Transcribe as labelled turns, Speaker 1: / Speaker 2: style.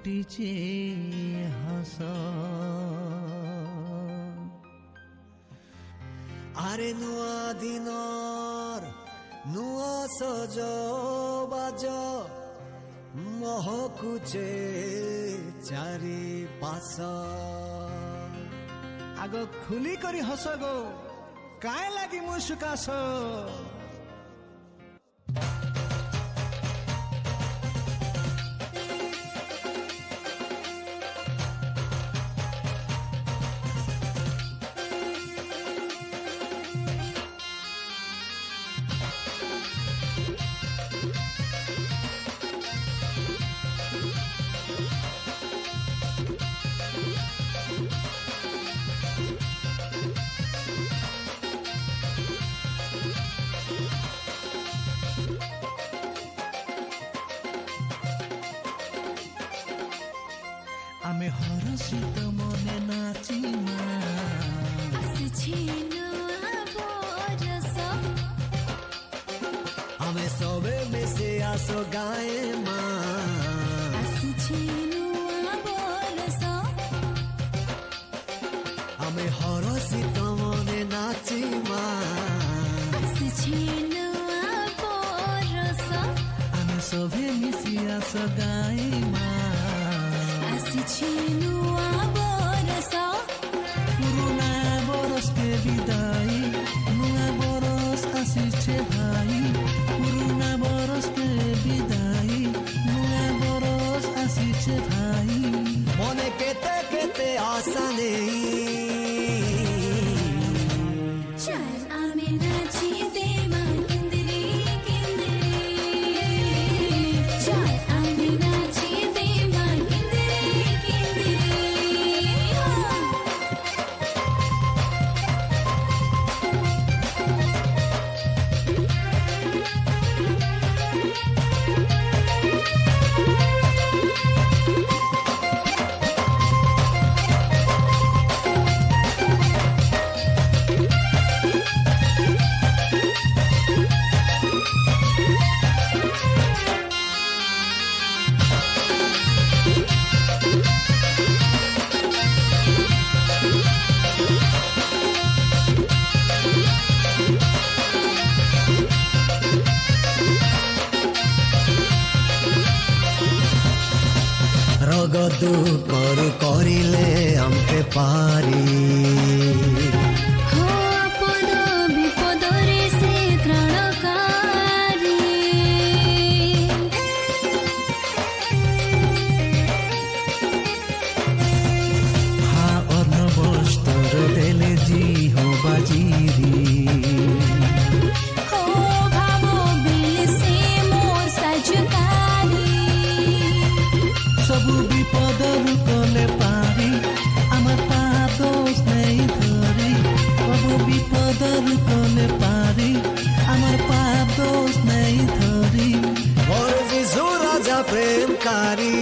Speaker 1: ফুটিছে হাস
Speaker 2: আরে নুয়া দিনর নুয়া সজ বাজ মহকুছে চারি পাশ
Speaker 1: আগ খুলি করি হস গো কায় লাগি মু সুকাশ आमे हरसित मने नाचिमा
Speaker 2: आमे सबे मिसे आसो गाए आमे हरसित मने नाचिमा
Speaker 1: आमे सबे मिसी आसो गाइमा पुरुना बरस के विदाई नुआ बरस आसिछे भाई पुरुना बरस के विदाई नुआ बरस आसिछे भाई
Speaker 2: मने केते केते आशा नहीं रगदू करू करिले हमके पारी
Speaker 1: हा अर्णवस्तर देले जी हो बाजीरी सबु विपदर कले पारी आमार पाप दोष नहीं धरी सबु विपदर कले पारी आमार पाप दोष नहीं धरी
Speaker 2: और जिसु राजा प्रेमकारी